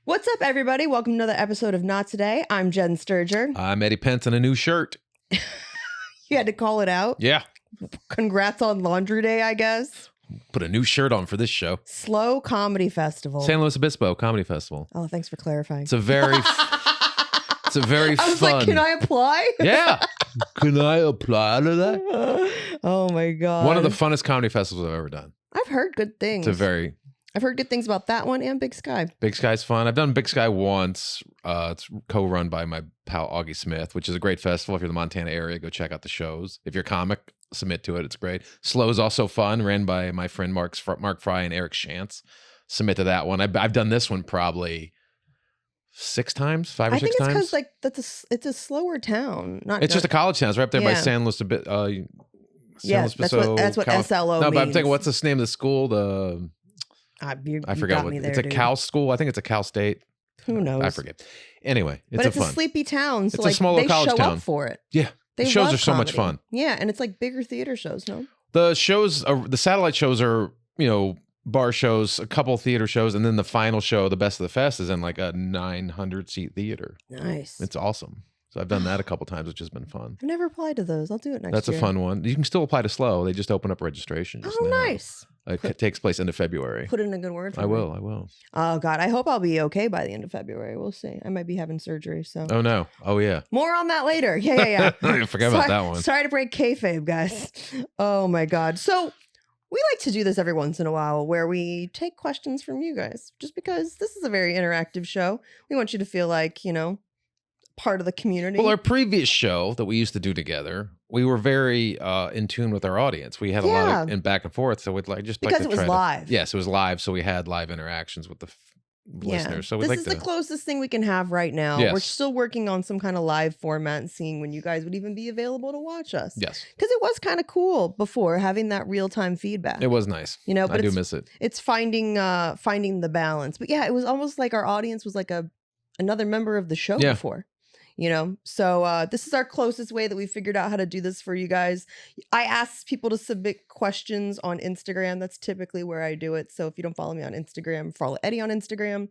What's up, everybody? Welcome to another episode of Not Today. I'm Jen Sturger. I'm Eddie Pence in a new shirt. You had to call it out. Yeah. Congrats on Laundry Day, I guess. Put a new shirt on for this show. Slow Comedy Festival. San Luis Obispo Comedy Festival. Oh, thanks for clarifying. It's a very I was fun. like, can I apply? Yeah. Can I apply to that? Oh my God. One of the funnest comedy festivals I've ever done. I've heard good things. I've heard good things about that one and Big Sky. Big Sky's fun. I've done Big Sky once. It's co-run by my pal Augie Smith, which is a great festival. If you're in the Montana area, go check out the shows. If you're a comic, submit to it. It's great. Slow's also fun, ran by my friend Mark Fry and Eric Shantz. Submit to that one. I've done this one probably 5 or 6 times. I think it's because like it's a slower town. It's just a college town. It's right up there by Yeah. San Luis Obispo. Yeah, that's what SLO No, means. but I'm thinking, what's the name of the school? I forgot. It's a Cal school. I think it's a Cal State. Who knows? I forget. Anyway, But it's fun. a sleepy town, so It's a like smaller they college show town. up for it. Yeah, They the shows love are so much comedy. fun. Yeah, and it's like bigger theater shows, no? The shows, the satellite shows are, bar shows, a couple theater shows, and then the final show, the Best of the Fest, is in like a 900-seat theater. Nice. It's awesome. So I've done that a couple times, which has been fun. I've never applied to those. I'll do it next That's year. a fun one. You can still apply to Slow. They just open up registration. Just Oh, now. nice. It takes place into February. Put in a good word for I me. will. Oh, God. I hope I'll be okay by the end of February. We'll see. I might be having surgery, so. Oh, no. Oh, yeah. More on that later. Yeah. I forgot about that one. Sorry to break kayfabe, guys. Oh, my God. So we like to do this every once in a while where we take questions from you guys just because this is a very interactive show. We want you to feel like, part of the community. Well, our previous show that we used to do together, we were very in tune with our audience. We had a lot of back and forth, so we'd because like to it was try live. Yes, it was live, so we had live interactions with the listeners. So we this is the closest thing we can have right now. Yes. We're still working on some kind of live format and seeing when you guys would even be available to watch us. Yes, Because it was kind of cool before having that real time feedback. it was nice. But I do miss it. It's finding the balance. But yeah, it was almost like our audience was like another member of the show before. So this is our closest way that we figured out how to do this for you guys. I asked people to submit questions on Instagram. That's typically where I do it. So if you don't follow me on Instagram, follow Eddie on Instagram.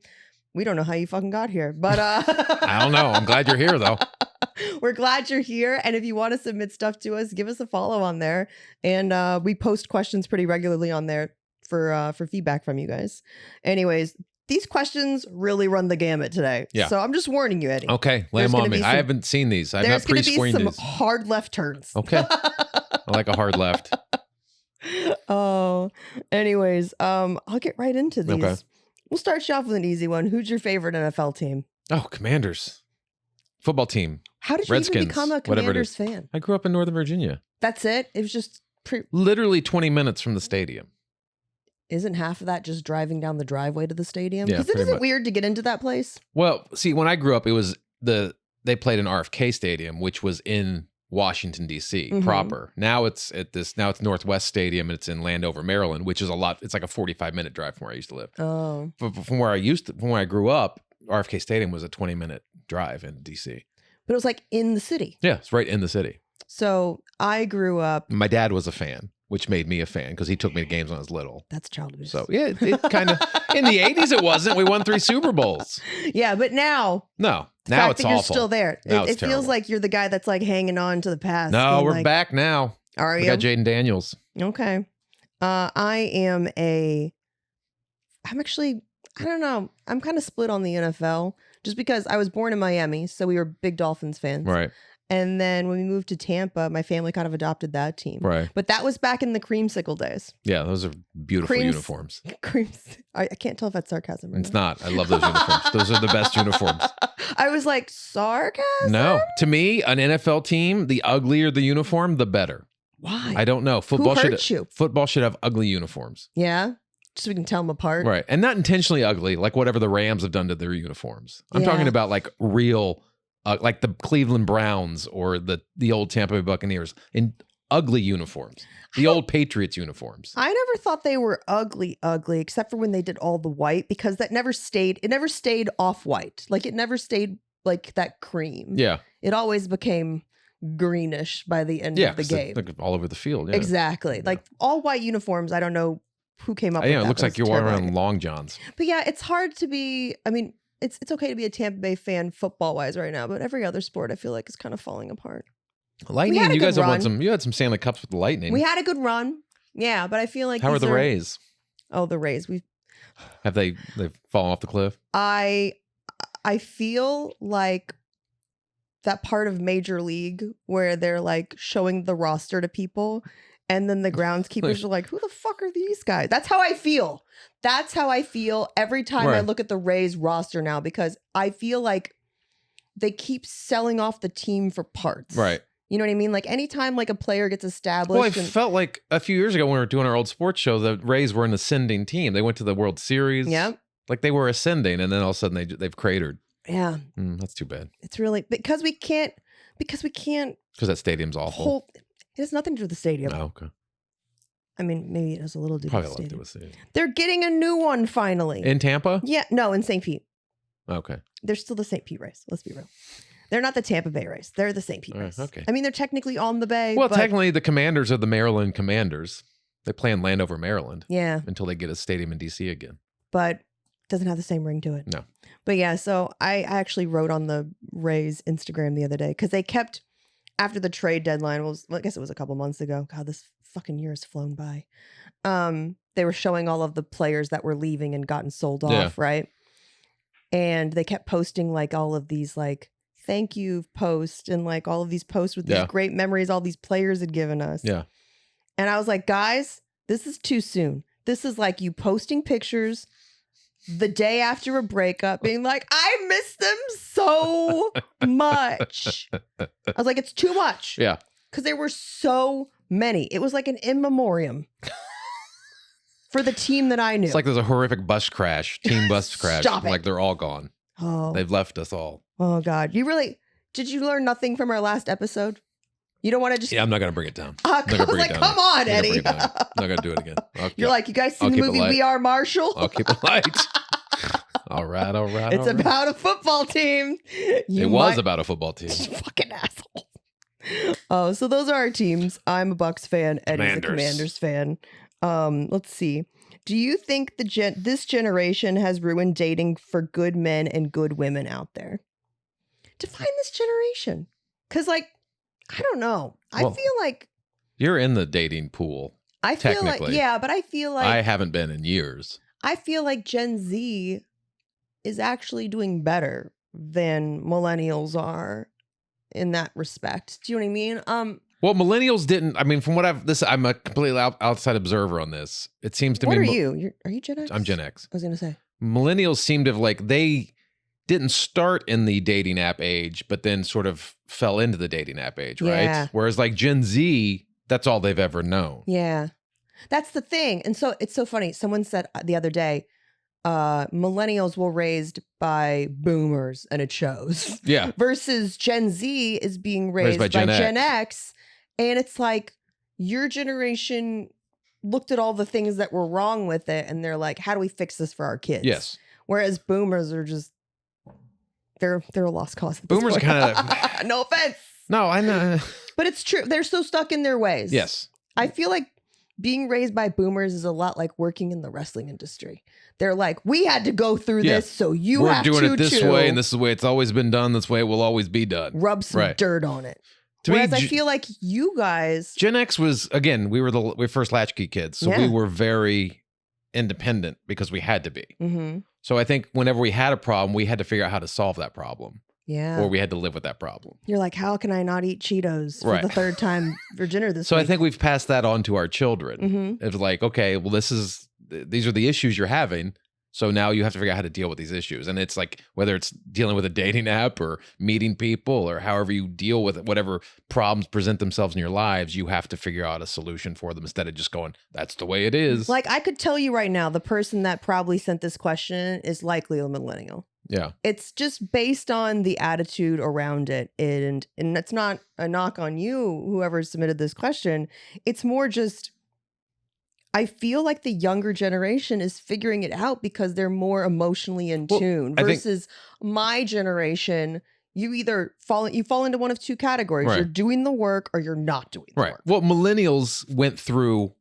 We don't know how you fucking got here, but I don't know. I'm glad you're here though. We're glad you're here. And if you want to submit stuff to us, give us a follow on there. And we post questions pretty regularly on there for feedback from you guys. Anyways, these questions really run the gamut today. Yeah. So I'm just warning you, Eddie. Okay, lay them on me. I haven't seen these. I've not There's going to be pre-screened some these. hard left turns. Okay, I like a hard left. Oh, anyways, I'll get right into these. Okay. We'll start you off with an easy one. Who's your favorite NFL team? Oh, Commanders. Football team. How did you Redskins, even become a whatever it Commanders is. fan? I grew up in Northern Virginia. That's it? It was just... Literally 20 minutes from the stadium. Isn't half of that just driving down the driveway to the stadium? Yeah, Because pretty isn't much. it weird to get into that place? Well, see, when I grew up, it was they played in RFK Stadium, which was in Washington D.C. Mhm. proper. Now it's Northwest Stadium, and it's in Landover, Maryland, which is it's like a 45-minute drive from where I used to live. Oh. But from where I grew up, RFK Stadium was a 20-minute drive in D.C. But it was like in the city. Yeah, it's right in the city. So I grew up... My dad was a fan, which made me a fan because he took me to games when I was little. That's child abuse. So yeah, it kind of in the 80s it wasn't. We won 3 Super Bowls. Yeah, but now... No, the now fact it's that you're awful. still there. Now It it's feels terrible. like you're the guy that's like hanging on to the past. No, being we're like, back now. Are We you? got Jaden Daniels. Okay. I'm actually, I don't know. I'm kind of split on the NFL just because I was born in Miami. So we were big Dolphins fans. Right, And then when we moved to Tampa, my family kind of adopted that team. right. But that was back in the creamsicle days. Yeah, those are beautiful Creams- uniforms. I can't tell if that's sarcasm. Or It's not. I love those uniforms. Those are the best uniforms. I was like, sarcasm? No, to me, an NFL team, the uglier the uniform, the better. Why? I don't know. Football hurt you? Football should have ugly uniforms. Yeah? Just so we can tell them apart. Right. And not intentionally ugly, like whatever the Rams have done to their uniforms. I'm Yeah. talking about like real, like the Cleveland Browns or the old Tampa Bay Buccaneers in ugly uniforms. The old Patriots uniforms. I never thought they were ugly, except for when they did all the white, because it never stayed off white. Like it never stayed like that cream. Yeah. It always became greenish by the end Yeah. of the 'cause game. they're all over the field. Yeah. Exactly. Like all white uniforms. I don't know who came up with Yeah, that. it looks but like it's you're walking terrible. around in long johns. But yeah, it's hard to be, I mean, it's okay to be a Tampa Bay fan football wise right now, but every other sport I feel like is kind of falling apart. Lightning, you guys have won some. You had some Stanley Cups with the Lightning. We had a good run, yeah, but I feel like how are the Rays? Oh, the Rays. They've fallen off the cliff. I feel like that part of Major League where they're like showing the roster to people, and then the groundskeepers are like, "Who the fuck are these guys?" That's how I feel. That's how I feel every time I look at the Rays roster now, because I feel like they keep selling off the team for parts. Right. You know what I mean? Like anytime like a player gets established. Well, I felt like a few years ago when we were doing our old sports show, the Rays were an ascending team. They went to the World Series. Yeah. Like they were ascending, and then all of a sudden they've cratered. Yeah. That's too bad. It's really because we can't. Because that stadium's awful. It has nothing to do with the stadium. Oh, okay. I mean, maybe it has a little to do with the stadium. Probably a lot to do with the stadium. They're getting a new one finally. In Tampa? Yeah. No, in St. Pete. Okay. They're still the St. Pete Rays. Let's be real. They're not the Tampa Bay Rays. They're the St. Pete Rays. Okay. I mean, they're technically on the Bay. Well, technically, the Commanders are the Maryland Commanders. They play in Landover, Maryland. Yeah. Until they get a stadium in D.C. again. But it doesn't have the same ring to it. No. But yeah, so I actually wrote on the Rays Instagram the other day because they kept, after the trade deadline, I guess it was a couple months ago. God, this fucking year has flown by. They were showing all of the players that were leaving and gotten sold off, right? And they kept posting like all of these like thank you posts and like all of these posts with these great memories all these players had given us. Yeah. And I was like, guys, this is too soon. This is like you posting pictures the day after a breakup being like, I miss them so much. I was like, it's too much. Yeah. Because there were so many. It was like an in memoriam for the team that I knew. It's like there's a horrific bus crash, team bus crash. Stop it. Like they're all gone. Oh. They've left us all. Oh, God. Did you learn nothing from our last episode? You don't want to just... Yeah, I'm not going to bring it down. I was like, come on, Eddie. I'm not going to do it again. You're like, you guys seen the movie We Are Marshall? I'll keep it light. All right. It's about a football team. It was about a football team. Fucking asshole. Oh, so those are our teams. I'm a Bucks fan. Eddie's a Commanders fan. Let's see. Do you think this generation has ruined dating for good men and good women out there? Define this generation. Because, like, I don't know. I feel like... You're in the dating pool, I feel like, yeah, but I feel like... I haven't been in years. I feel like Gen Z is actually doing better than millennials are in that respect. Do you know what I mean? Well, millennials didn't. I mean, from what I'm a completely outside observer on this. It seems to me. What are you? Are you Gen X? I'm Gen X. I was gonna say millennials seem to have like they didn't start in the dating app age, but then sort of fell into the dating app age, right? Yeah. Whereas like Gen Z, that's all they've ever known. Yeah, that's the thing. And so it's so funny. Someone said the other day, millennials were raised by boomers, and it shows. Yeah. Versus Gen Z is being raised by Gen X. And it's like your generation looked at all the things that were wrong with it, and they're like, how do we fix this for our kids? Yes. Whereas boomers are just, they're a lost cause. Boomers are kind of... No offense. No, I know. But it's true. They're so stuck in their ways. Yes. I feel like being raised by boomers is a lot like working in the wrestling industry. They're like, we had to go through this, so we're have to doing it this too. way, and this is the way it's always been done. This way it will always be done. Rub some dirt on it. Whereas I feel like you guys... Gen X was, again, we were the first latchkey kids. So we were very independent because we had to be. Mm-hmm. So I think whenever we had a problem, we had to figure out how to solve that problem. Yeah. Or we had to live with that problem. You're like, how can I not eat Cheetos for the third time for dinner this so week? I think we've passed that on to our children. Mm-hmm. It's like, okay, well, these are the issues you're having. So now you have to figure out how to deal with these issues. And it's like, whether it's dealing with a dating app or meeting people or however you deal with it, whatever problems present themselves in your lives, you have to figure out a solution for them instead of just going, that's the way it is. Like, I could tell you right now, the person that probably sent this question is likely a millennial. Yeah. It's just based on the attitude around it. And that's not a knock on you, whoever submitted this question. It's more just, I feel like the younger generation is figuring it out because they're more emotionally in tune versus my generation. You either fall into one of two categories. Right. You're doing the work or you're not doing the work. Well, millennials went through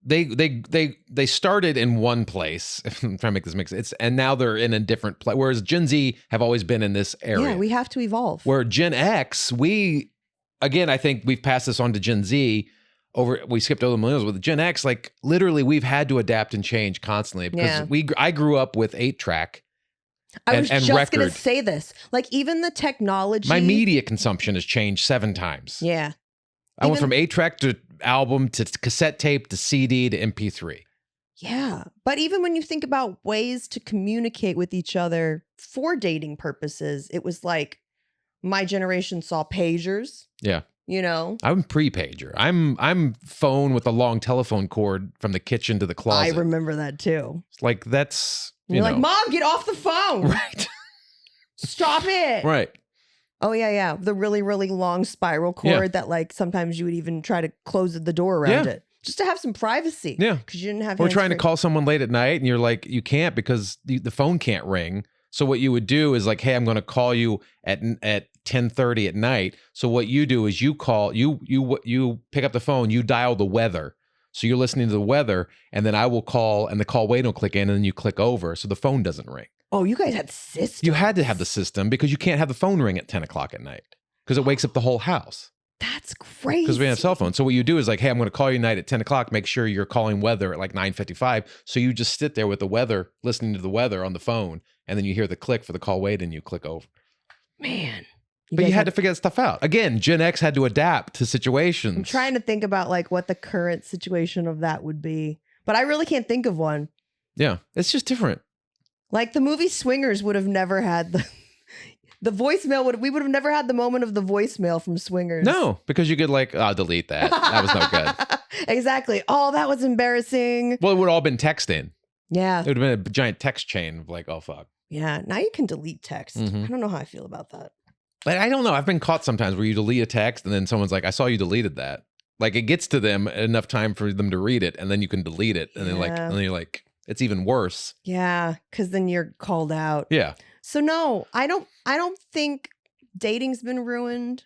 they started in one place. I'm trying to make this make sense. And now they're in a different place. Whereas Gen Z have always been in this area. Yeah, we have to evolve. Where Gen X, I think we've passed this on to Gen Z. We skipped over the millennials. With Gen X, like literally, we've had to adapt and change constantly because I grew up with 8-track. I was just going to say this. Like even the technology. My media consumption has changed 7 times. Yeah. I went from 8-track to album to cassette tape to CD to MP3. Yeah. But even when you think about ways to communicate with each other for dating purposes, it was like my generation saw pagers. Yeah. You know? I'm pre-pager. I'm phone with a long telephone cord from the kitchen to the closet. I remember that too. Like that's You're like, Mom, get off the phone. Right. Stop it. Right. Oh, yeah. The really, really long spiral cord that like sometimes you would even try to close the door around it just to have some privacy. Yeah. Because you didn't have Or trying to call someone late at night and you're like, you can't because the phone can't ring. So what you would do is like, hey, I'm going to call you at 10:30 at night. So what you do is you call, you pick up the phone, you dial the weather. So you're listening to the weather and then I will call and the call wait will click in and then you click over. So the phone doesn't ring. Oh, you guys had systems. You had to have the system because you can't have the phone ring at 10 o'clock at night because it wakes up the whole house. That's crazy. Because we have cell phones. So what you do is like, hey, I'm going to call you tonight at 10 o'clock. Make sure you're calling weather at like 9:55. So you just sit there with the weather, listening to the weather on the phone. And then you hear the click for the call wait and you click over. Man. But you had to figure that stuff out. Again, Gen X had to adapt to situations. I'm trying to think about like what the current situation of that would be. But I really can't think of one. Yeah. It's just different. Like the movie Swingers would have never had the voicemail. We would have never had the moment of the voicemail from Swingers. No, because you could like, delete that. That was no good. Exactly. Oh, that was embarrassing. Well, it would have all been texting. Yeah. It would have been a giant text chain of like, oh, fuck. Yeah. Now you can delete text. I don't know how I feel about that. But I don't know. I've been caught sometimes where you delete a text and then someone's like, I saw you deleted that. Like it gets to them enough time for them to read it and then you can delete it. And then you're like, it's even worse. Yeah. Cause then you're called out. Yeah. So no, I don't think dating's been ruined.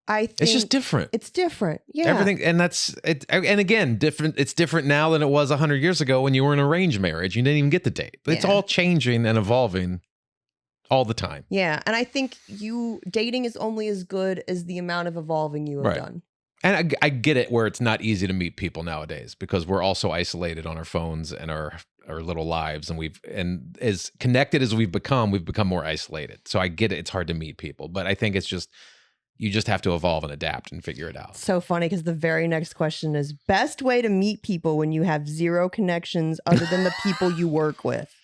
I think it's just different. It's different. Yeah. Everything. And that's it. And again, different. It's different now than it was 100 years ago when you were in an arranged marriage. You didn't even get the date. But it's all changing and evolving all the time. Yeah. And I think dating is only as good as the amount of evolving you have done. And I get it where it's not easy to meet people nowadays because we're also isolated on our phones and our little lives. And as connected as we've become more isolated. So I get it. It's hard to meet people, but I think it's just, you just have to evolve and adapt and figure it out. So funny because the very next question is best way to meet people when you have zero connections other than the people you work with.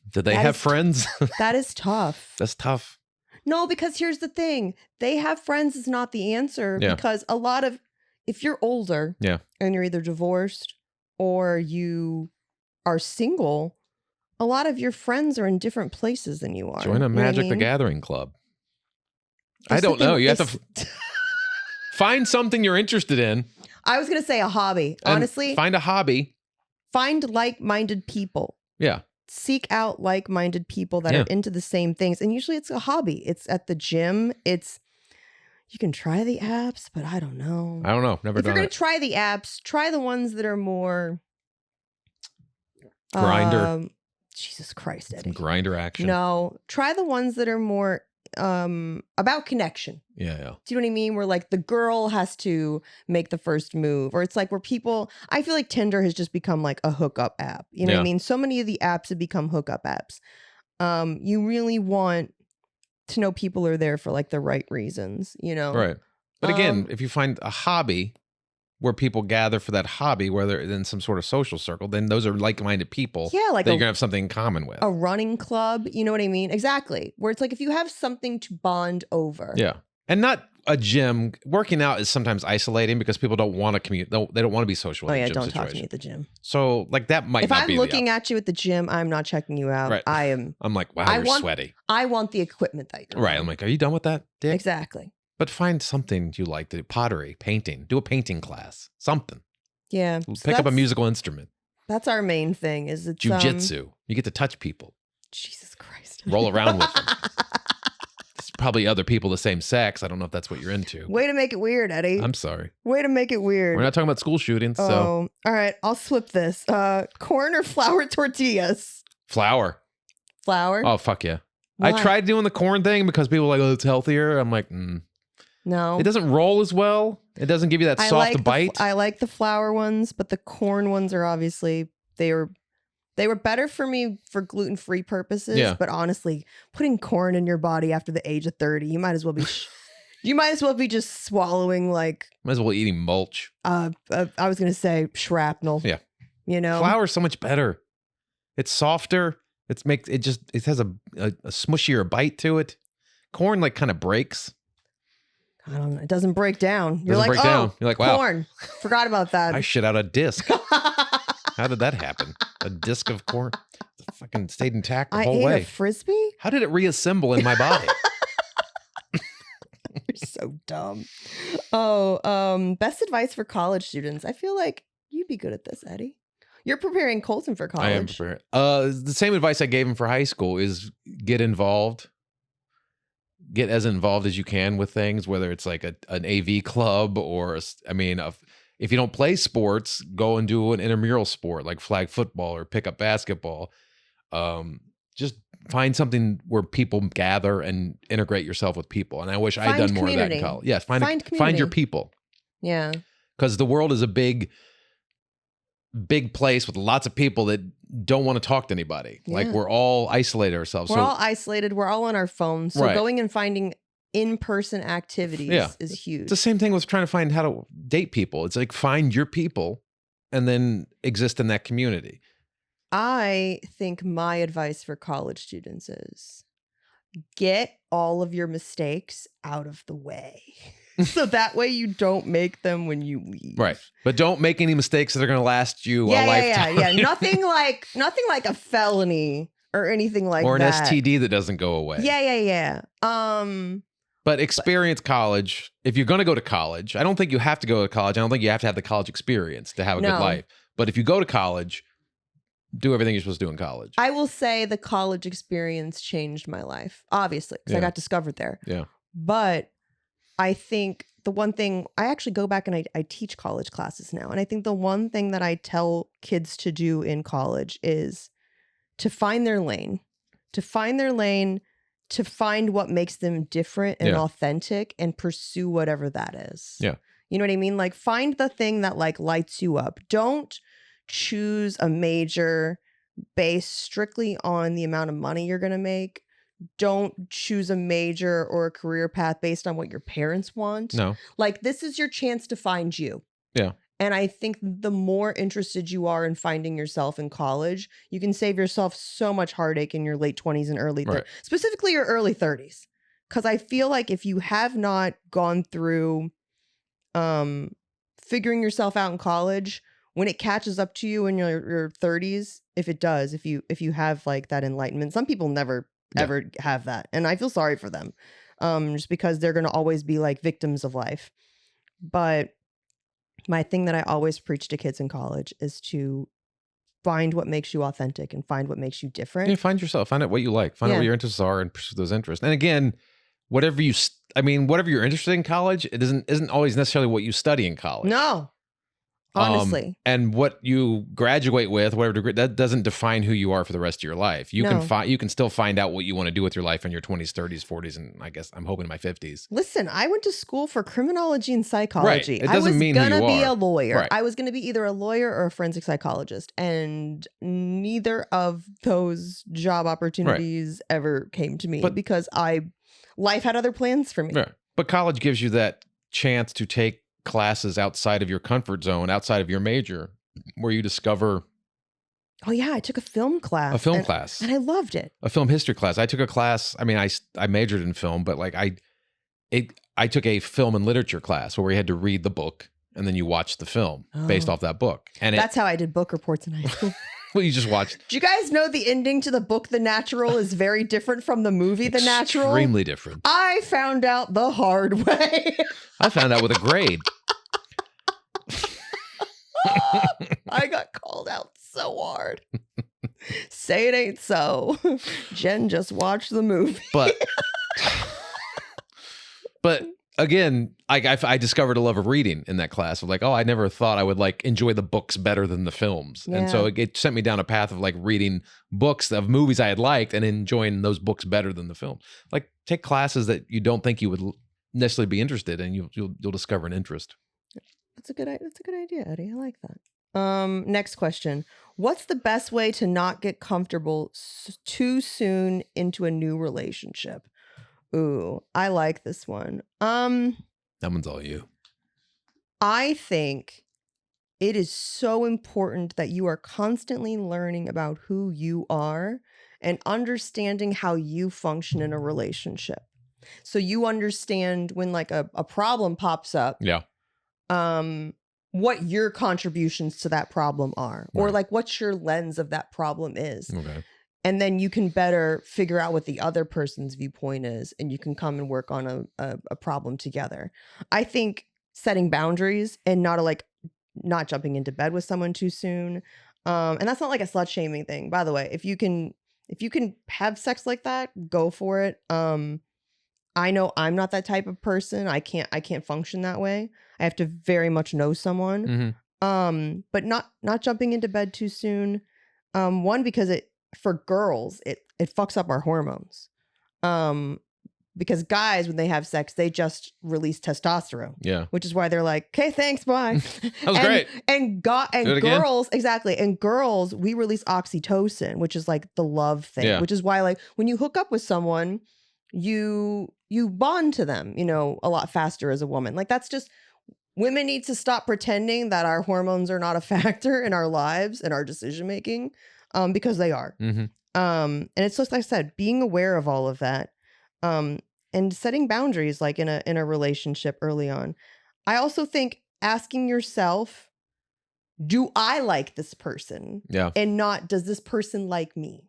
Do they have friends? That is tough. That's tough. No, because here's the thing. They have friends is not the answer because if you're older and you're either divorced or you are single, a lot of your friends are in different places than you are. Join a Magic the Gathering club. I don't know. You have to find something you're interested in. I was going to say a hobby. Honestly. Find a hobby. Find like-minded people. Yeah. Seek out like-minded people that are into the same things. And usually it's a hobby. It's at the gym. You can try the apps, but I don't know. Never done it. If you're going to try the apps, try the ones that are more... Grinder. Jesus Christ, Eddie. Some Grinder action. No. Try the ones that are more about connection. Yeah. Do you know what I mean? Where like the girl has to make the first move, or it's like where people, I feel like Tinder has just become like a hookup app. You know what I mean? So many of the apps have become hookup apps. You really want to know people are there for like the right reasons, you know? Right. But again, if you find a hobby where people gather for that hobby, where they're in some sort of social circle, then those are like-minded people. Yeah, like that you're gonna have something in common with. A running club, you know what I mean? Exactly. Where it's like if you have something to bond over. Yeah. And not a gym. Working out is sometimes isolating because people don't want to commute. They don't want to be social. Oh in yeah, a gym don't situation. talk to me at the gym. So like that might if not I'm be looking at you at the gym, I'm not checking you out. Right. I'm like, wow, you're sweaty. I want the equipment that you're right. I'm like, are you done with that, Dick? Exactly. But find something you like to do. Pottery, painting, do a painting class, something. Yeah. Pick up a musical instrument. That's our main thing. Is it's jiu-jitsu. You get to touch people. Jesus Christ. Roll around with them. It's probably other people the same sex. I don't know if that's what you're into. Way to make it weird, Eddie. I'm sorry. Way to make it weird. We're not talking about school shootings. Oh, So all right. I'll flip this. Corn or flour tortillas? flour. Flour? Oh, fuck yeah. Why? I tried doing the corn thing because people were like, oh, it's healthier. I'm like, No. It doesn't roll as well. It doesn't give you that soft bite. I like the flour ones, but the corn ones are obviously, they were better for me for gluten-free purposes. Yeah. But honestly, putting corn in your body after the age of 30, you might as well be just swallowing like. Might as well eating mulch. I was gonna say shrapnel. Yeah. You know, Flour is so much better. It's softer. It has a smushier bite to it. Corn like kind of breaks. I don't know. It doesn't break down. You're Doesn't like, break down. You're like, wow. Corn. Forgot about that. I shit out a disc. How did that happen? A disc of corn? It fucking stayed intact the I whole ate way. a Frisbee? How did it reassemble in my body? You're so dumb. Oh, best advice for college students. I feel like you'd be good at this, Eddie. You're preparing Colton for college. I am prepared. The same advice I gave him for high school is get involved. Get as involved as you can with things, whether it's like an AV club or, if you don't play sports, go and do an intramural sport like flag football or pickup basketball. Just find something where people gather and integrate yourself with people. And I wish I'd done more of that in college. Yes, find your people. Yeah. Because the world is a big place with lots of people that don't want to talk to anybody. Yeah. Like we're all isolated ourselves. We're all isolated. We're all on our phones. So going and finding in-person activities is huge. It's the same thing with trying to find how to date people. It's like find your people and then exist in that community. I think my advice for college students is get all of your mistakes out of the way. So that way you don't make them when you leave. Right. But don't make any mistakes that are going to last you a lifetime. Yeah. Nothing like a felony or anything like that. Or an STD that doesn't go away. Yeah. But experience college. If you're going to go to college, I don't think you have to go to college. I don't think you have to have the college experience to have a good life. But if you go to college, do everything you're supposed to do in college. I will say the college experience changed my life, obviously, because I got discovered there. Yeah. But I think the one thing, I actually go back and I teach college classes now. And I think the one thing that I tell kids to do in college is to find their lane, to find what makes them different and authentic and pursue whatever that is. Yeah. You know what I mean? Like find the thing that like lights you up. Don't choose a major based strictly on the amount of money you're going to make. Don't choose a major or a career path based on what your parents want. No. Like this is your chance to find you. Yeah. And I think the more interested you are in finding yourself in college, you can save yourself so much heartache in your late 20s and early 30s, specifically your early 30s. Because I feel like if you have not gone through figuring yourself out in college, when it catches up to you in your 30s, if you have like that enlightenment, some people never ever have that. And I feel sorry for them just because they're going to always be like victims of life. But my thing that I always preach to kids in college is to find what makes you authentic and find what makes you different. Yeah, find yourself, find out what you like, find out what your interests are and pursue those interests. And again, whatever you're interested in college, it isn't always necessarily what you study in college. No. Honestly. And what you graduate with, whatever degree, that doesn't define who you are for the rest of your life. You can still find out what you want to do with your life in your 20s, 30s, 40s, and I guess I'm hoping in my 50s. Listen, I went to school for criminology and psychology. Right. It doesn't mean who you are. I was going to be a lawyer. Right. I was going to be either a lawyer or a forensic psychologist. And neither of those job opportunities ever came to me because life had other plans for me. Right. But college gives you that chance to take classes outside of your comfort zone, outside of your major, where you discover. Oh yeah, I took a film class. And I loved it. A film history class. I took a class. I mean, I majored in film, but like I took a film and literature class where we had to read the book and then you watch the film based off that book. And that's how I did book reports in high school. Well, you just watched. Do you guys know the ending to the book The Natural is very different from the movie The Natural? Extremely different. I found out the hard way. I found out with a grade. I got called out so hard. Say it ain't so. Jen just watched the movie. But again, I discovered a love of reading in that class. Of like, oh, I never thought I would like enjoy the books better than the films, and so it sent me down a path of like reading books of movies I had liked and enjoying those books better than the film. Like take classes that you don't think you would necessarily be interested in, you'll discover an interest. That's a good idea, Eddie. I like that. Next question. What's the best way to not get comfortable too soon into a new relationship? Ooh, I like this one. That one's all you. I think it is so important that you are constantly learning about who you are and understanding how you function in a relationship. So you understand when like a problem pops up. Yeah. What your contributions to that problem are, or like what your lens of that problem is. Okay. And then you can better figure out what the other person's viewpoint is, and you can come and work on a problem together. I think setting boundaries and not jumping into bed with someone too soon. And that's not like a slut shaming thing, by the way. If you can have sex like that, go for it. I know I'm not that type of person. I can't function that way. I have to very much know someone. Mm-hmm. But not jumping into bed too soon. One, because for girls, it fucks up our hormones. Because guys, when they have sex, they just release testosterone. Yeah. Which is why they're like, okay, thanks, bye. That was great. And girls, exactly. And girls, we release oxytocin, which is like the love thing. Yeah. Which is why like when you hook up with someone, you bond to them, a lot faster as a woman. Like that's just, women need to stop pretending that our hormones are not a factor in our lives and our decision making, because they are. Mm-hmm. And it's just like I said, being aware of all of that, and setting boundaries like in a relationship early on. I also think asking yourself, do I like this person? Yeah. And not, does this person like me?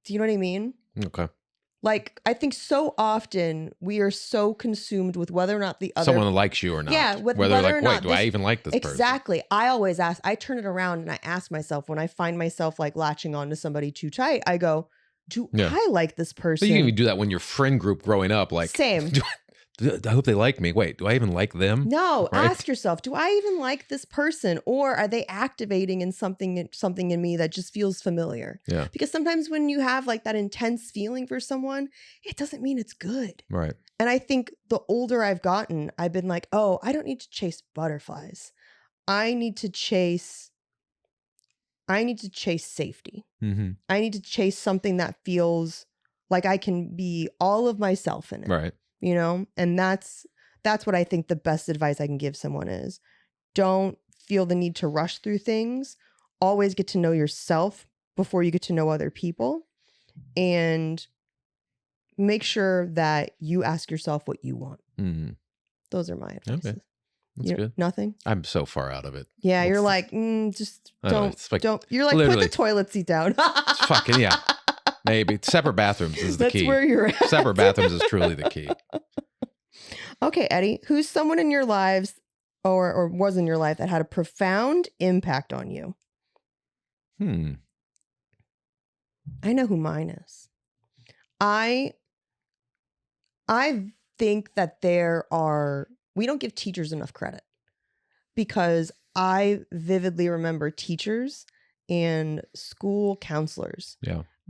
Do you know what I mean? Okay. Like, I think so often we are so consumed with whether or not the other... someone likes you or not. Yeah. Whether like, wait, do I even like this person? Exactly. I always ask, I turn it around and I ask myself, when I find myself like latching on to somebody too tight, I go, do I like this person? But you can even do that when your friend group growing up, like... Same. I hope they like me. Wait, do I even like them? No, right? Ask yourself, do I even like this person? Or are they activating in something in me that just feels familiar? Yeah. Because sometimes when you have like that intense feeling for someone, it doesn't mean it's good. Right. And I think the older I've gotten, I've been like, oh, I don't need to chase butterflies. I need to chase safety. Mm-hmm. I need to chase something that feels like I can be all of myself in it. Right. And that's what I think the best advice I can give someone is. Don't feel the need to rush through things. Always get to know yourself before you get to know other people. And make sure that you ask yourself what you want. Mm-hmm. Those are my advices. Okay. That's good. Nothing? I'm so far out of it. Yeah, you're like, just don't. You're like, put the toilet seat down. It's fucking, yeah. Maybe. Separate bathrooms is the key. That's where you're at. Separate bathrooms is truly the key. Okay, Eddie, who's someone in your lives or was in your life that had a profound impact on you? I know who mine is. I think that we don't give teachers enough credit, because I vividly remember teachers and school counselors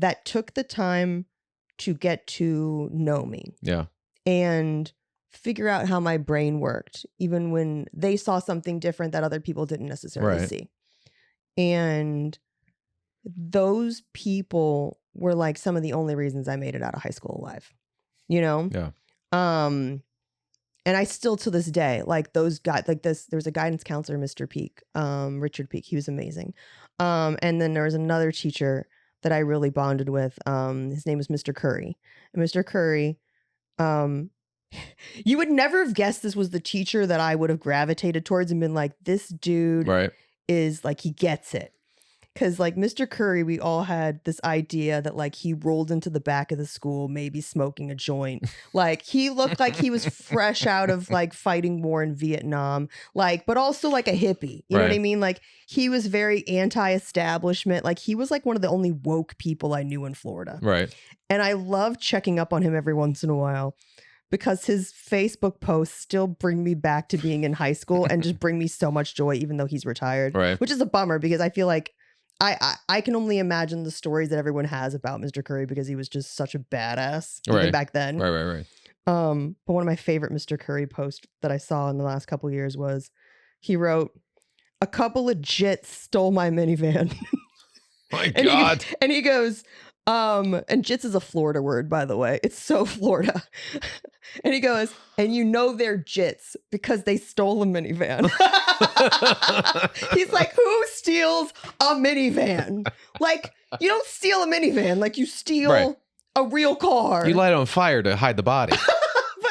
that took the time to get to know me. Yeah. And figure out how my brain worked, even when they saw something different that other people didn't necessarily see. And those people were like some of the only reasons I made it out of high school alive, Yeah. And I still, to this day, like those guys, like there was a guidance counselor, Mr. Peak, Richard Peak. He was amazing. And then there was another teacher that I really bonded with. His name was Mr. Curry. And Mr. Curry, you would never have guessed this was the teacher that I would have gravitated towards and been like, this dude is like, he gets it. Because like Mr. Curry, we all had this idea that like he rolled into the back of the school, maybe smoking a joint. Like he looked like he was fresh out of like fighting war in Vietnam, like, but also like a hippie. You know what I mean? Like he was very anti-establishment. Like he was like one of the only woke people I knew in Florida. Right. And I loved checking up on him every once in a while because his Facebook posts still bring me back to being in high school and just bring me so much joy, even though he's retired. Right. Which is a bummer because I feel like I can only imagine the stories that everyone has about Mr. Curry because he was just such a badass even back then. Right. But one of my favorite Mr. Curry posts that I saw in the last couple years was he wrote, "A couple of jits stole my minivan." My God. And he goes, and jits is a Florida word, by the way. It's so Florida. And he goes, and you know they're jits because they stole a minivan. He's like, who steals a minivan? Like, you don't steal a minivan. Like, you steal a real car. You light it on fire to hide the body.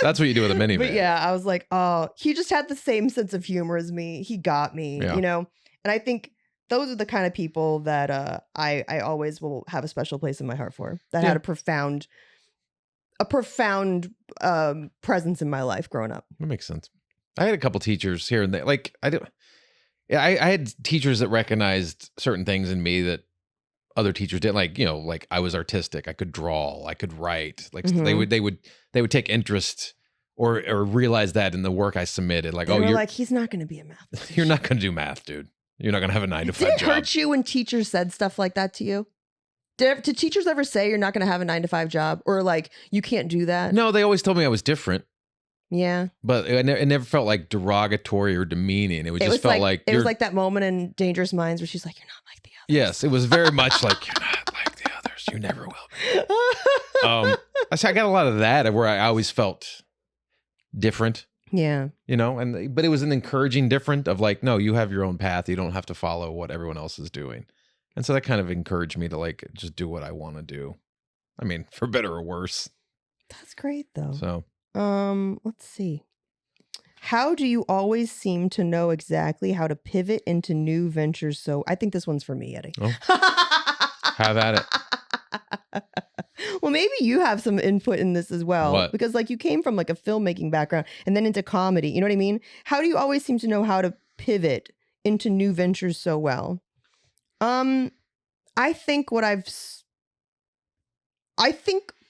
That's what you do with a minivan. But yeah, I was like, oh, he just had the same sense of humor as me. He got me, you know? And I think those are the kind of people that I always will have a special place in my heart for. That had a profound presence in my life growing up. That makes sense. I had a couple teachers here and there. Like I had teachers that recognized certain things in me that other teachers didn't. Like, you know, like I was artistic. I could draw. I could write. Like they would take interest or realize that in the work I submitted. Like, you're like, he's not going to be a math teacher. You're not going to do math, dude. You're not going to have a 9 to 5 job. Did it hurt you when teachers said stuff like that to you? Did teachers ever say you're not going to have a 9 to 5 job or like you can't do that? No, they always told me I was different. Yeah. But it never felt like derogatory or demeaning. It just felt like it was like that moment in Dangerous Minds where she's like, you're not like the others. Yes, it was very much like, you're not like the others. You never will be. I got a lot of that where I always felt different. Yeah. You know, but it was an encouraging different of like, no, you have your own path. You don't have to follow what everyone else is doing. And so that kind of encouraged me to like just do what I want to do. I mean, for better or worse. That's great though. So, let's see. How do you always seem to know exactly how to pivot into new ventures? So I think this one's for me, Eddie. Oh. Have at it. Well, maybe you have some input in this as well. What? Because like you came from like a filmmaking background and then into comedy. You know what I mean? How do you always seem to know how to pivot into new ventures so well? I think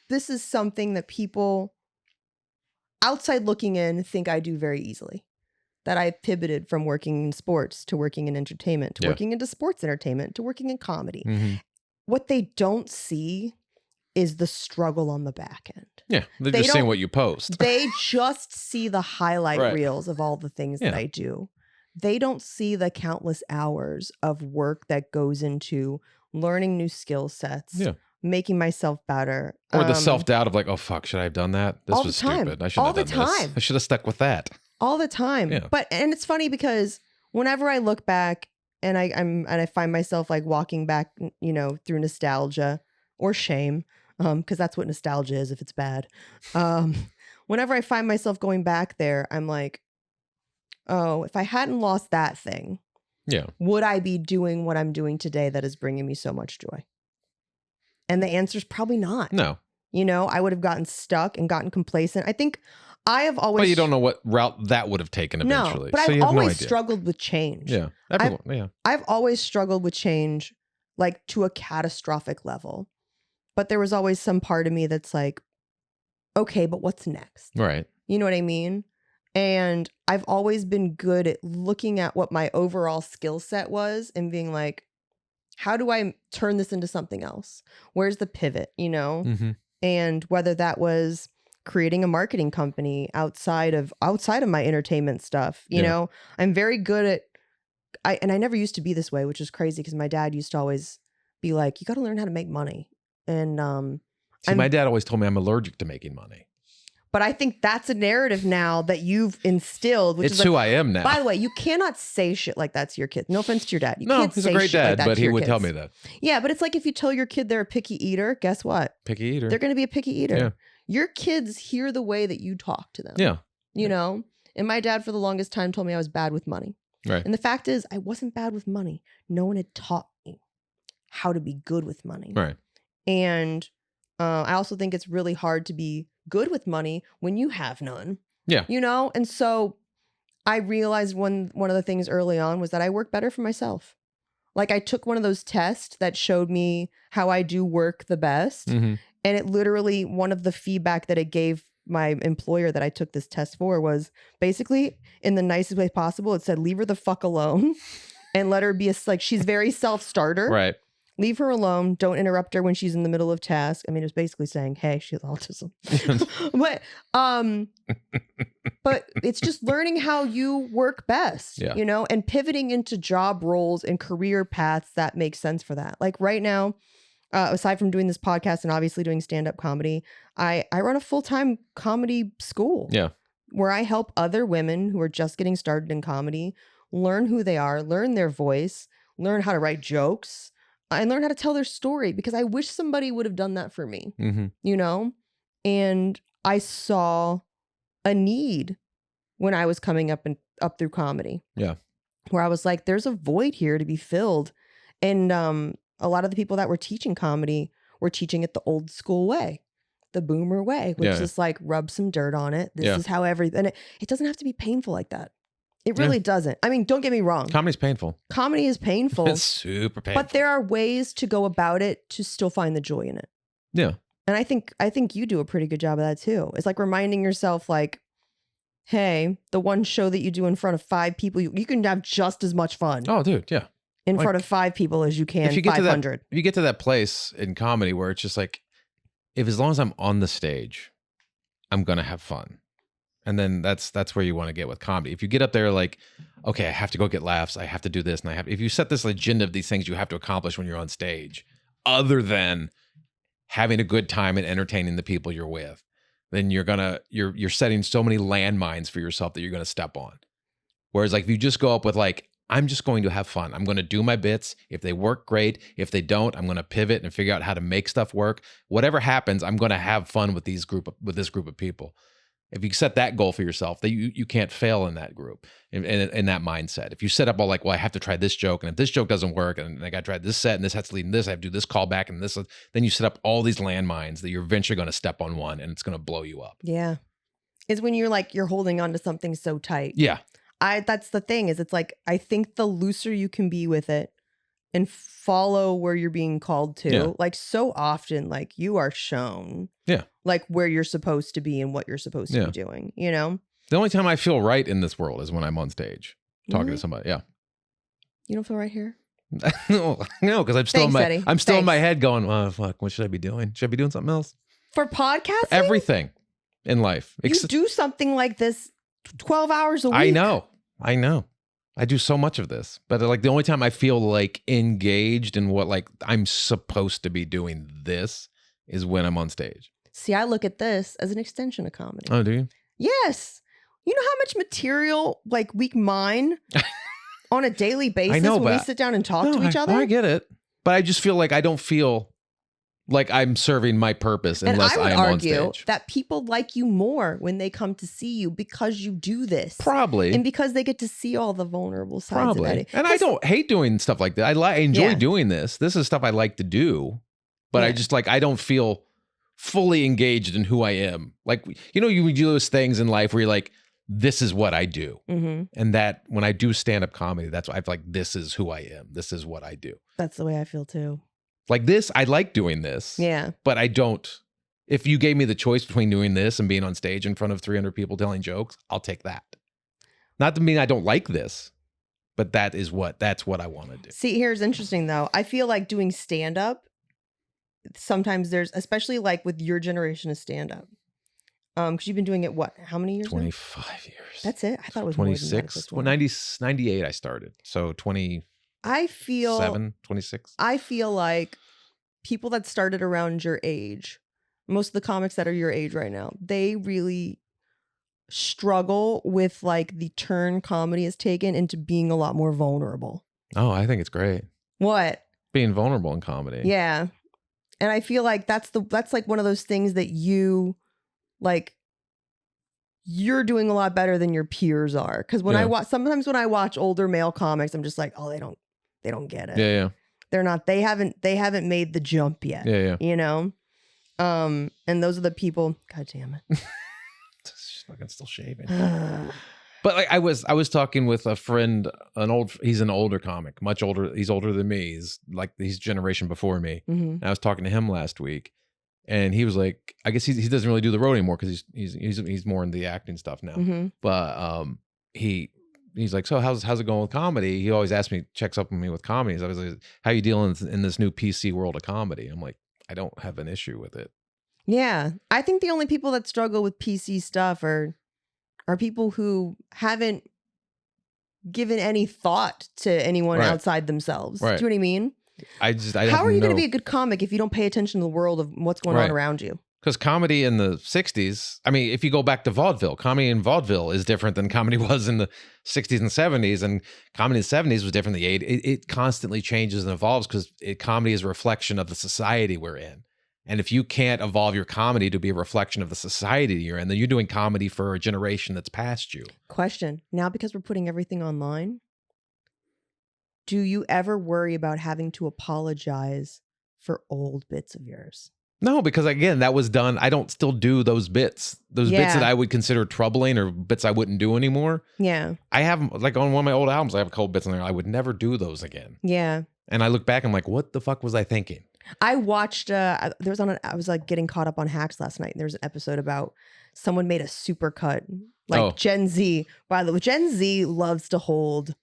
this is something that people outside looking in think I do very easily. That I pivoted from working in sports to working in entertainment, to working into sports entertainment, to working in comedy. Mm-hmm. What they don't see is the struggle on the back end. Yeah, they're just seeing what you post. They just see the highlight reels of all the things that I do. They don't see the countless hours of work that goes into learning new skill sets, making myself better. Or the self-doubt of like, oh, fuck, should I have done that? This was stupid. I shouldn't have done this. I should have stuck with that. All the time. Yeah. And it's funny because whenever I look back and I find myself like walking back, you know, through nostalgia or shame, because that's what nostalgia is if it's bad. Whenever I find myself going back there, I'm like, oh, if I hadn't lost that thing, would I be doing what I'm doing today that is bringing me so much joy? And the answer is probably not. No. You know, I would have gotten stuck and gotten complacent. I think I have always... Well, you don't know what route that would have taken eventually. No, but I've always struggled with change. Yeah. I've always struggled with change, like to a catastrophic level. But there was always some part of me that's like, okay, but what's next? Right. You know what I mean? And I've always been good at looking at what my overall skill set was and being like, how do I turn this into something else? Where's the pivot, you know? Mm-hmm. And whether that was creating a marketing company outside of my entertainment stuff, you know, I'm very good at, I never used to be this way, which is crazy because my dad used to always be like, you got to learn how to make money. And my dad always told me I'm allergic to making money. But I think that's a narrative now that you've instilled. Which it's is like, who I am now. By the way, you cannot say shit like that to your kids. No offense to your dad. You no, can't he's say a great shit dad, like that but to he your would kids. tell me that. Yeah, but it's like if you tell your kid they're a picky eater, guess what? Picky eater. They're going to be a picky eater. Yeah. Your kids hear the way that you talk to them. Yeah. You know? And my dad for the longest time told me I was bad with money. Right. And the fact is, I wasn't bad with money. No one had taught me how to be good with money. Right. And I also think it's really hard to be good with money when you have none. Yeah. You know? And so I realized one of the things early on was that I work better for myself. Like I took one of those tests that showed me how I do work the best. Mm-hmm. And it literally, one of the feedback that it gave my employer that I took this test for was basically in the nicest way possible. It said, leave her the fuck alone and let her be like, she's very self-starter. Right. Leave her alone. Don't interrupt her when she's in the middle of task. I mean, it was basically saying, hey, she has autism. But it's just learning how you work best, you know, and pivoting into job roles and career paths that make sense for that. Like right now, aside from doing this podcast and obviously doing stand-up comedy, I run a full-time comedy school. Yeah. Where I help other women who are just getting started in comedy learn who they are, learn their voice, learn how to write jokes, and learn how to tell their story, because I wish somebody would have done that for me, you know? And I saw a need when I was coming up through comedy. Yeah. Where I was like, there's a void here to be filled. And a lot of the people that were teaching comedy were teaching it the old school way, the boomer way, which is like rub some dirt on it. This is how everything, and it doesn't have to be painful like that. It really doesn't. I mean, don't get me wrong. Comedy's painful. Comedy is painful. It's super painful. But there are ways to go about it to still find the joy in it. Yeah. And I think you do a pretty good job of that too. It's like reminding yourself like, hey, the one show that you do in front of 5 people, you can have just as much fun. Oh, dude, yeah. In front of 5 people as you can if you get 500. If you get to that place in comedy where it's just like, if as long as I'm on the stage, I'm going to have fun. And then that's where you want to get with comedy. If you get up there like, okay, I have to go get laughs, I have to do this, and if you set this agenda of these things you have to accomplish when you're on stage, other than having a good time and entertaining the people you're with, then you're setting so many landmines for yourself that you're gonna step on. Whereas like if you just go up with like, I'm just going to have fun. I'm going to do my bits. If they work, great. If they don't, I'm going to pivot and figure out how to make stuff work. Whatever happens, I'm going to have fun with this group of people. If you set that goal for yourself, that you can't fail in that group, in that mindset. If you set up all like, well, I have to try this joke, and if this joke doesn't work, and I got to try this set, and this has to lead in this, I have to do this callback, and this, then you set up all these landmines that you're eventually going to step on one, and it's going to blow you up. Yeah. It's when you're holding on to something so tight. Yeah. That's the thing is it's like, I think the looser you can be with it and follow where you're being called to, like so often, like you are shown like where you're supposed to be and what you're supposed to be doing, you know? The only time I feel right in this world is when I'm on stage talking to somebody. Yeah. You don't feel right here? No, because I'm still in my head going, oh, fuck, what should I be doing? Should I be doing something else? For podcasting? For everything in life. You do something like this 12 hours a week. I know. I do so much of this, but like the only time I feel like engaged in what like I'm supposed to be doing this is when I'm on stage. See, I look at this as an extension of comedy. Oh, do you? Yes. You know how much material like we mine on a daily basis when we sit down and talk to each other? I get it. But I just feel like I don't feel like I'm serving my purpose unless I am on stage. And I would argue that people like you more when they come to see you because you do this. Probably. And because they get to see all the vulnerable sides of Eddie. And I don't hate doing stuff like that. I enjoy doing this. This is stuff I like to do. But I just like, I don't feel fully engaged in who I am. Like, you know, you do those things in life where you're like, this is what I do. And that when I do stand-up comedy, that's why I'm like, this is who I am. This is what I do. That's the way I feel too. Like this, I like doing this. Yeah. But I don't, if you gave me the choice between doing this and being on stage in front of 300 people telling jokes, I'll take that. Not to mean I don't like this, but that's what I want to do. See, here's interesting though. I feel like doing stand-up, sometimes there's, especially like with your generation of stand-up, because you've been doing it, what, how many years 25 now? years. That's it? I thought it was 26. Well, 98 I started. So 27, 26. I feel like people that started around your age, most of the comics that are your age right now, they really struggle with like the turn comedy has taken into being a lot more vulnerable. Oh, I think it's great. What? Being vulnerable in comedy. Yeah. And I feel like that's like one of those things that you're doing a lot better than your peers are. Because sometimes when I watch older male comics, I'm just like, oh, they don't get it. Yeah. They're not, they haven't made the jump yet. Yeah. You know? And those are the people, God damn it. Fucking still shaving. But like I was talking with a friend, he's an older comic, much older. He's older than me. He's generation before me. And I was talking to him last week, And he was like, I guess he doesn't really do the road anymore because he's more in the acting stuff now. Mm-hmm. But he's like, so how's it going with comedy? He always asks me, checks up on me with comedies. I was like, how you dealing in this new PC world of comedy? I'm like, I don't have an issue with it. Yeah, I think the only people that struggle with PC stuff are people who haven't given any thought to anyone outside themselves. Right. Do you know what I mean? How are you going to be a good comic if you don't pay attention to the world of what's going on around you? Because comedy in the 60s, I mean, if you go back to vaudeville, comedy in vaudeville is different than comedy was in the 60s and 70s. And comedy in the 70s was different than the 80s. It constantly changes and evolves because comedy is a reflection of the society we're in. And if you can't evolve your comedy to be a reflection of the society you're in, then you're doing comedy for a generation that's past you. Question. Now, because we're putting everything online, do you ever worry about having to apologize for old bits of yours? No, because again, that was done. I don't still do those bits. Those bits that I would consider troubling or bits I wouldn't do anymore. Yeah. I have, like on one of my old albums, I have a couple bits in there. I would never do those again. Yeah. And I look back, I'm like, what the fuck was I thinking? I watched, I was like getting caught up on Hacks last night. And there was an episode about someone made a supercut. Like Gen Z. By the way, Gen Z loves to hold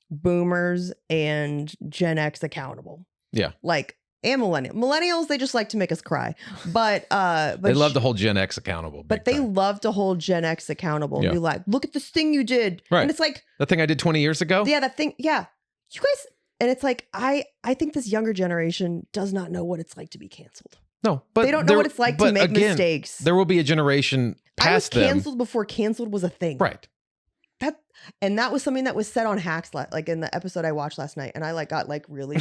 boomers and Gen X accountable. Yeah. Like, and millennials, they just like to make us cry, but they love to hold Gen X accountable. But they love to hold Gen X accountable and be like, look at this thing you did, right? And it's like the thing I did 20 years ago. Yeah, that thing. Yeah, you guys. And it's like I think this younger generation does not know what it's like to be canceled. No, but they don't know what it's like to make mistakes. There will be a generation past them. I was canceled before canceled was a thing, right? That was something that was said on Hacks, like in the episode I watched last night, and I got really.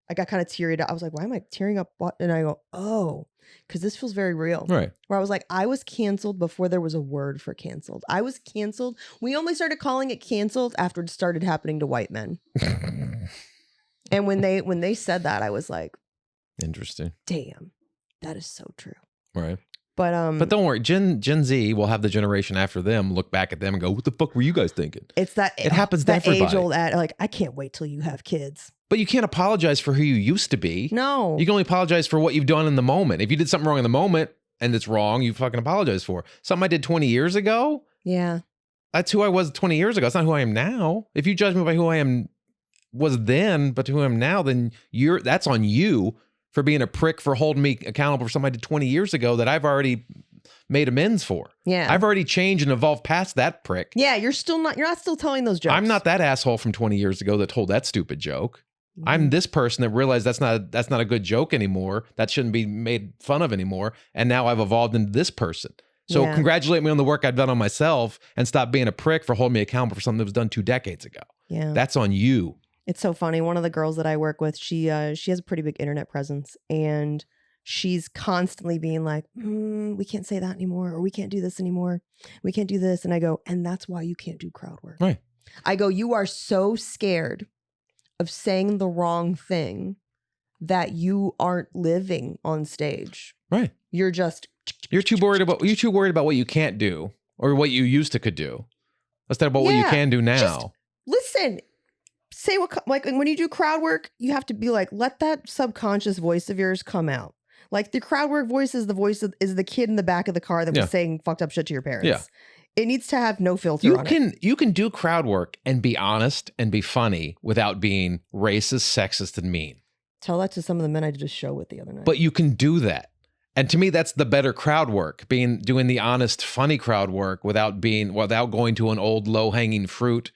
I got kind of teary. I was like, why am I tearing up? And I go, oh, because this feels very real. Right. Where I was like, I was canceled before there was a word for canceled. I was canceled. We only started calling it canceled after it started happening to white men. And when they said that, I was like, interesting. Damn, that is so true. Right. But don't worry, Gen Z will have the generation after them look back at them and go, what the fuck were you guys thinking? It's that it happens to everybody. Age old like, I can't wait till you have kids. But you can't apologize for who you used to be. No. You can only apologize for what you've done in the moment. If you did something wrong in the moment and it's wrong, you fucking apologize for. Something I did 20 years ago? Yeah. That's who I was 20 years ago. That's not who I am now. If you judge me by who I was then, but who I am now, then that's on you for being a prick for holding me accountable for something I did 20 years ago that I've already made amends for. Yeah. I've already changed and evolved past that prick. Yeah, you're not still telling those jokes. I'm not that asshole from 20 years ago that told that stupid joke. I'm this person that realized that's not a good joke anymore. That shouldn't be made fun of anymore. And now I've evolved into this person. So congratulate me on the work I've done on myself and stop being a prick for holding me accountable for something that was done 2 decades ago. Yeah. That's on you. It's so funny. One of the girls that I work with, she has a pretty big internet presence, and she's constantly being like, we can't say that anymore, or we can't do this anymore. We can't do this. And I go, and that's why you can't do crowd work. Right. I go, you are so scared of saying the wrong thing that you aren't living on stage. Right. You're too worried about what you can't do or what you used to could do instead about what you can do now. Just listen, say like when you do crowd work, you have to be like, let that subconscious voice of yours come out. Like the crowd work voice is is the kid in the back of the car that was saying fucked up shit to your parents. Yeah. It needs to have no filter on it. You can do crowd work and be honest and be funny without being racist, sexist, and mean. Tell that to some of the men I did a show with the other night. But you can do that. And to me, that's the better crowd work, doing the honest, funny crowd work without going to an old low-hanging fruit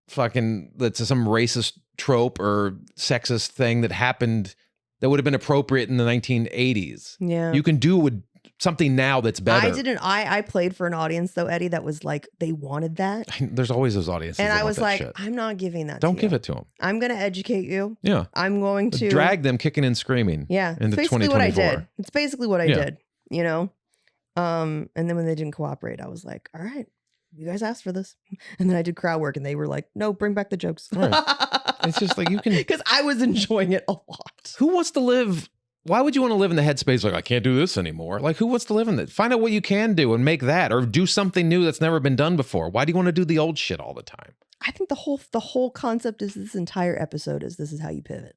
fucking that's some racist trope or sexist thing that happened that would have been appropriate in the 1980s. Yeah. You can do something now that's better. I played for an audience though, Eddie, that was like, they wanted that. There's always those audiences. And I was like, shit. I'm not giving that Don't give it to them. I'm going to educate you. Yeah. I'm going to drag them kicking and screaming. Yeah. Into basically what I did. It's basically what I did, you know? And then when they didn't cooperate, I was like, all right, you guys asked for this. And then I did crowd work and they were like, no, bring back the jokes. Right. It's just like you can. Because I was enjoying it a lot. Who wants to live? Why would you want to live in the headspace like, I can't do this anymore? Like, who wants to live in that? Find out what you can do and make that, or do something new that's never been done before. Why do you want to do the old shit all the time? I think the whole concept is this entire episode is this is how you pivot.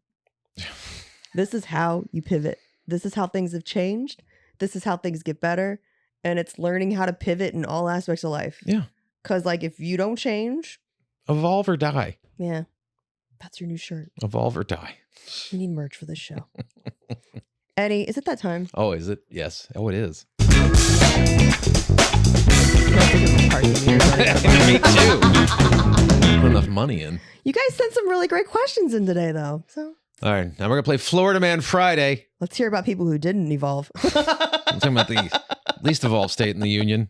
This is how you pivot. this is how things have changed. This is how things get better. And it's learning how to pivot in all aspects of life. Yeah. Because like if you don't change. Evolve or die. Yeah. That's your new shirt. Evolve or die. We need merch for this show. Eddie, is it that time? Oh, is it? Yes. Oh, it is. Me too. Put enough money in. You guys sent some really great questions in today, though. So. All right. Now we're going to play Florida Man Friday. Let's hear about people who didn't evolve. I'm talking about the least evolved state in the union.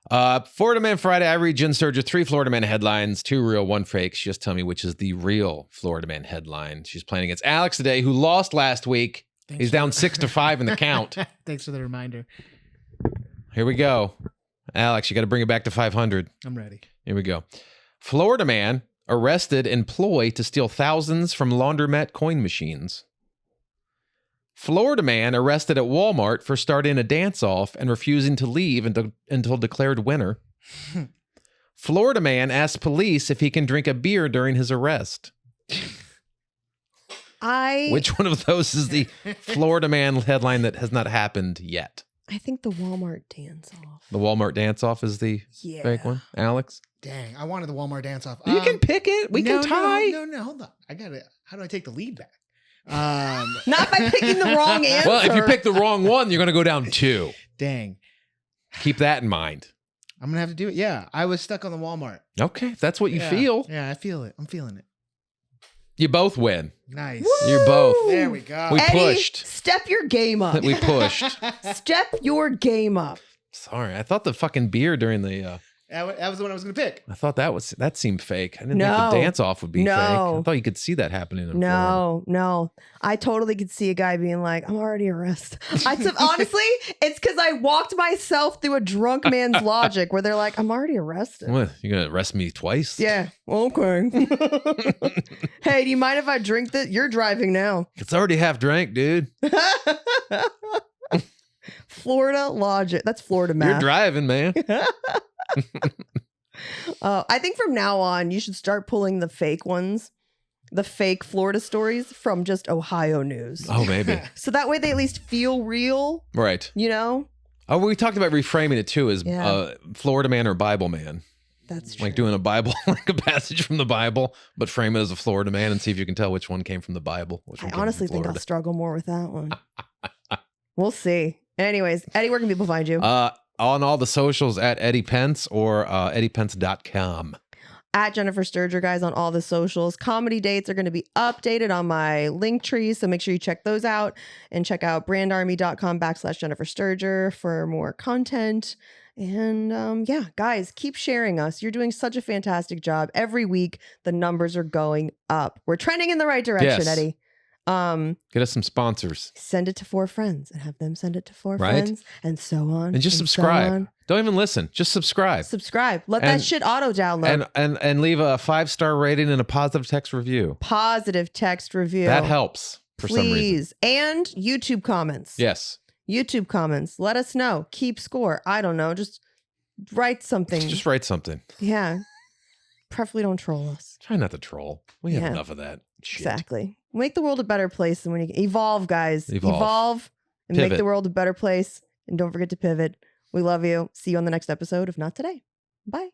Florida Man Friday. I read Jen Sturger 3 Florida Man headlines, 2 real, 1 fake. She just tell me which is the real Florida Man headline. She's playing against Alex today, who lost last week. He's down 6-5 in the count. Thanks for the reminder. Here we go. Alex, you got to bring it back to 500. I'm ready. Here we go. Florida man arrested in ploy to steal thousands from laundromat coin machines. Florida man arrested at Walmart for starting a dance-off and refusing to leave until declared winner. Florida man asked police if he can drink a beer during his arrest. Which one of those is the Florida man headline that has not happened yet? I think the Walmart dance-off. The Walmart dance-off is the fake one? Alex? Dang, I wanted the Walmart dance-off. You can pick it. We can tie. No, hold on. I got it. How do I take the lead back? Not by picking the wrong answer. Well, if you pick the wrong one, you're going to go down 2. Dang. Keep that in mind. I'm going to have to do it. Yeah, I was stuck on the Walmart. Okay, if that's what you feel. Yeah, I feel it. I'm feeling it. You both win. Nice. Woo! You're both. There we go. We Eddie, pushed. Step your game up. We pushed. Step your game up. Sorry, I thought the fucking beer during the... That was the one I was going to pick. I thought that seemed fake. I didn't think the dance-off would be fake. I thought you could see that happening in Florida. No. I totally could see a guy being like, I'm already arrested. Honestly, it's because I walked myself through a drunk man's logic where they're like, I'm already arrested. What? You're going to arrest me twice? Yeah. Okay. Hey, do you mind if I drink this? You're driving now. It's already half drank, dude. Florida logic. That's Florida math. You're driving, man. I think from now on, you should start pulling the fake ones, the fake Florida stories from just Ohio news. Oh, maybe. So that way they at least feel real. Right. You know? Oh, we talked about reframing it too as Florida man or Bible man. That's true. Like doing a Bible, like a passage from the Bible, but frame it as a Florida man and see if you can tell which one came from the Bible. I honestly think I'll struggle more with that one. We'll see. Anyways, Eddie, where can people find you? On all the socials at Eddie Pence or eddiepence.com. At Jennifer Sturger, guys, on all the socials. Comedy dates are going to be updated on my link tree, so make sure you check those out and check out brandarmy.com/Jennifer Sturger for more content. And yeah, guys, keep sharing us. You're doing such a fantastic job. Every week, the numbers are going up. We're trending in the right direction, Eddie. Get us some sponsors. Send it to 4 friends and have them send it to 4 friends and so on. And just subscribe. Don't even listen. Just subscribe. Let that shit auto download. And leave a 5-star rating and a positive text review. Positive text review. That helps for some reason. Please. And YouTube comments. Yes. YouTube comments. Let us know. Keep score. I don't know. Just write something. Just write something. Yeah. Preferably don't troll us. Try not to troll. We have enough of that shit. Exactly. Make the world a better place than when you evolve, guys. Evolve and pivot. Make the world a better place. And don't forget to pivot. We love you. See you on the next episode, if not today. Bye.